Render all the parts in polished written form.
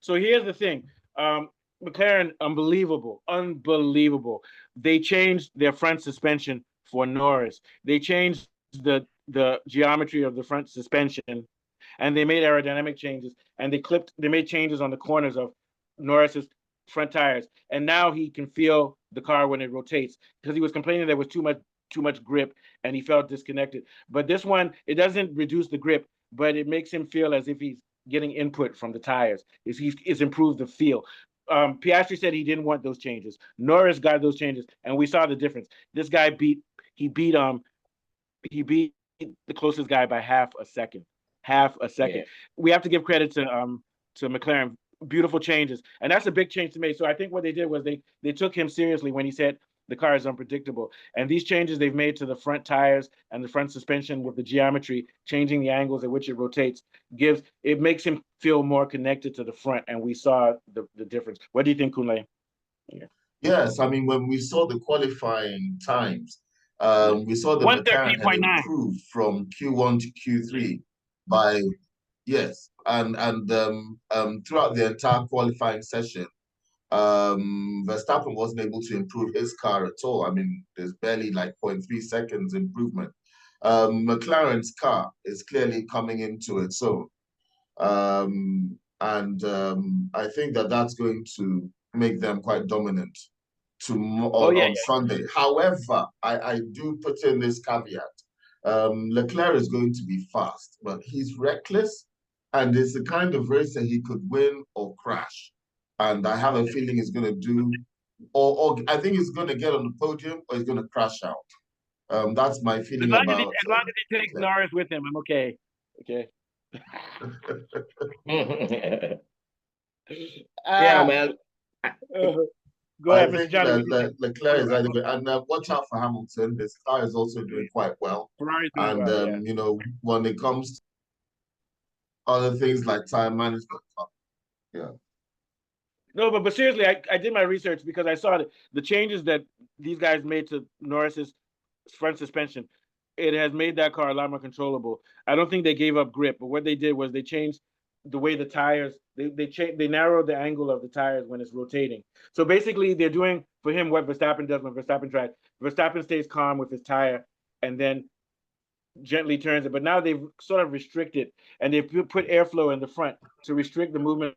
So here's the thing. McLaren, unbelievable. They changed their front suspension for Norris. They changed the geometry of the front suspension, and they made aerodynamic changes. And they made changes on the corners of Norris's front tires. And now he can feel the car when it rotates because he was complaining there was too much grip and he felt disconnected. But this one, it doesn't reduce the grip, but it makes him feel as if he's getting input from the tires. It's improved the feel. Piastri said he didn't want those changes. Norris got those changes, and we saw the difference. This guy he beat he beat the closest guy by half a second. Yeah. We have to give credit to McLaren. Beautiful changes, and that's a big change to make. So I think what they did was they took him seriously when he said the car is unpredictable. And these changes they've made to the front tires and the front suspension with the geometry, changing the angles at which it rotates, makes him feel more connected to the front. And we saw the difference. What do you think, Kunle? Yeah. Yes, I mean, when we saw the qualifying times, we saw that McLaren had 113.9. improved from Q1 to Q3 by, yes, and throughout the entire qualifying session, Verstappen wasn't able to improve his car at all. I mean, there's barely like 0.3 seconds improvement. McLaren's car is clearly coming into its own. I think that's going to make them quite dominant on Sunday. However, I do put in this caveat. Leclerc is going to be fast, but he's reckless, and it's the kind of race that he could win or crash. And I have a feeling he's going to do, or I think he's going to get on the podium, or he's going to crash out. That's my feeling about. As long as he takes Norris with him, I'm okay. Okay. Yeah, man. Go ahead, Mr. Johnny. Leclerc is either good, and watch out for Hamilton. This car is also doing quite well. Ferrari's doing well, you know, when it comes to other things like time management, yeah. No, but seriously, I did my research because I saw the changes that these guys made to Norris's front suspension. It has made that car a lot more controllable. I don't think they gave up grip, but what they did was they changed the way the tires. They narrowed the angle of the tires when it's rotating. So basically, they're doing for him what Verstappen does when Verstappen tries. Verstappen stays calm with his tire and then gently turns it. But now they've sort of restricted and they've put airflow in the front to restrict the movement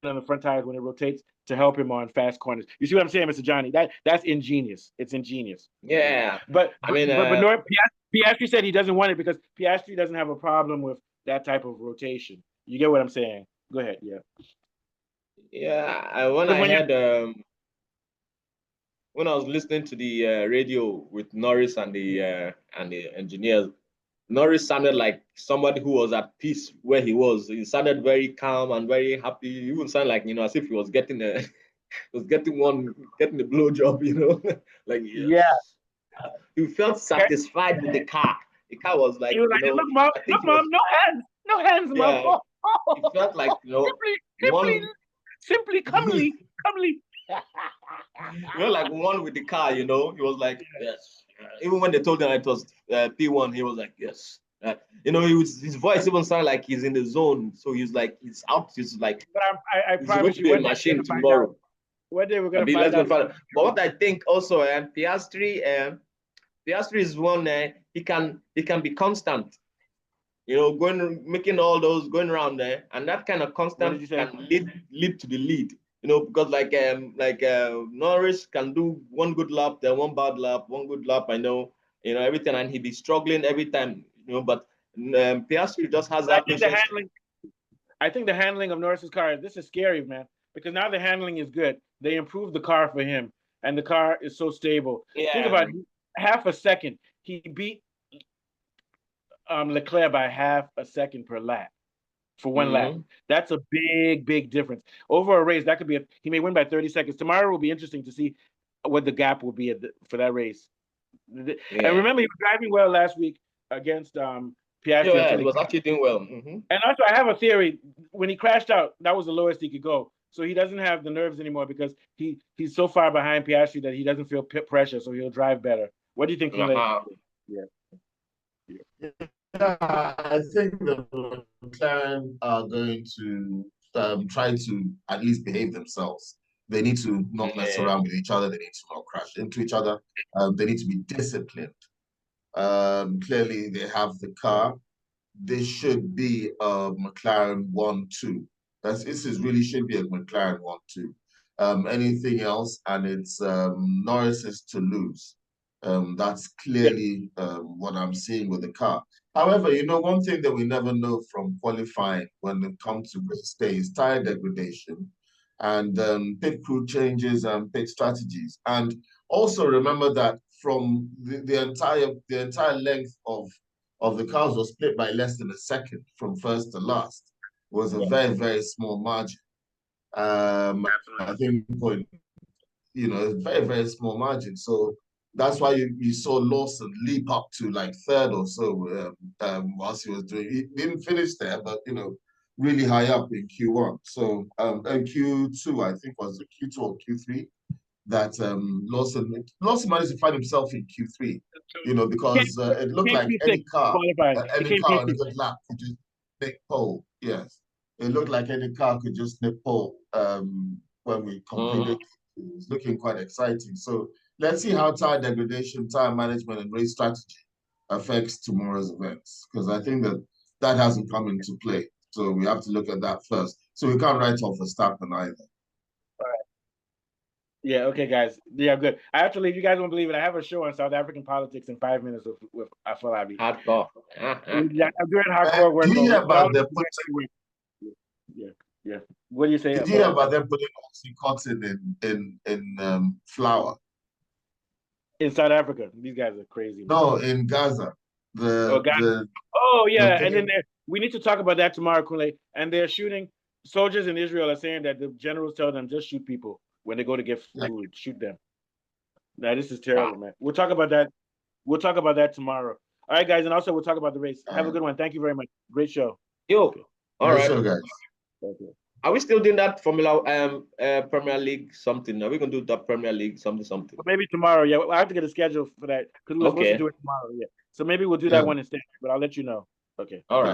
on the front tires when it rotates to help him on fast corners. You see what I'm saying, Mr. Johnny? That's ingenious. It's ingenious. Yeah. But Piastri said he doesn't want it because Piastri doesn't have a problem with that type of rotation. You get what I'm saying? Go ahead. Yeah. Yeah. When I was listening to the radio with Norris and the engineers, Norris sounded like somebody who was at peace where he was. He sounded very calm and very happy. He even sounded like, as if he was getting the blowjob, like he felt satisfied with the car. The car was like, he was like, look, mom, no hands, mom. It felt like, simply comely. Like one with the car, he was like, yes. Even when they told him it was P1, he was like, yes. His voice even sounded like he's in the zone. So he's like, he's out. He's like, but I promise you, be a machine tomorrow. One day we're going to find out. But what I think also, Piastri is one, he can be constant. Making all those going around there, and that kind of constant can lead to the lead. Because like Norris can do one good lap, then one bad lap, one good lap. Everything, and he'd be struggling every time. But Piastri just has that. I think the handling of Norris's car. This is scary, man, because now the handling is good. They improved the car for him, and the car is so stable. Yeah. Think about it, half a second. He beat Leclerc by half a second per lap. For one lap. That's a big difference. Over a race, that could be he may win by 30 seconds. Tomorrow will be interesting to see what the gap will be for that race. And remember, he was driving well last week against Piastri. Yeah, he was actually doing well. And also, I have a theory. When he crashed out, that was the lowest he could go. So he doesn't have the nerves anymore because he's so far behind Piastri that he doesn't feel pressure, so he'll drive better. What do you think, Kunle? Yeah, I think the McLaren are going to try to at least behave themselves. They need to not mess around with each other. They need to not crash into each other. They need to be disciplined. Clearly, they have the car. This should be a McLaren 1-2. This really should be a McLaren 1-2. Anything else, and it's Norris's to lose. That's clearly what I'm seeing with the car. However, one thing that we never know from qualifying when it comes to race day is tire degradation and pit crew changes and pit strategies. And also remember that from the entire length of the cars was split by less than a second from first to last. It was a very, very small margin. I think very, very small margin. So that's why you saw Lawson leap up to like third or so whilst he was doing. He didn't finish there, but really high up in Q1. So and Q2, I think was it Q2 or Q3 that Lawson managed to find himself in Q3. Because it looked like any car on a good lap could just nick pole. Yes, it looked like any car could just nick pole when we completed. It was looking quite exciting. So let's see how tire degradation, tire management, and race strategy affects tomorrow's events, because I think that hasn't come into play. So we have to look at that first. So we can't write off Verstappen either. Yeah, okay, guys. Yeah, good. I have to leave. You guys won't believe it. I have a show on South African politics in 5 minutes with Afolabi. Hardcore. Yeah, I'm doing hardcore work. Do you hear about them Yeah. What do you say? Did you hear about them putting oxycontin in flour? In South Africa. These guys are crazy. No, in Gaza. Gaza. And then we need to talk about that tomorrow, Kunle. And they're shooting. Soldiers in Israel are saying that the generals tell them just shoot people when they go to get food. Shoot them. Now this is terrible, man. We'll talk about that. We'll talk about that tomorrow. All right, guys, and also we'll talk about the race. Have a good one. Thank you very much. Great show. All right. Show, guys. Okay. Are we still doing that Formula Premier League something? Are we gonna do that Premier League something? But maybe tomorrow. Yeah, I have to get a schedule for that because we were supposed to do it tomorrow. Yeah, so maybe we'll do that one instead. But I'll let you know. Okay. All right.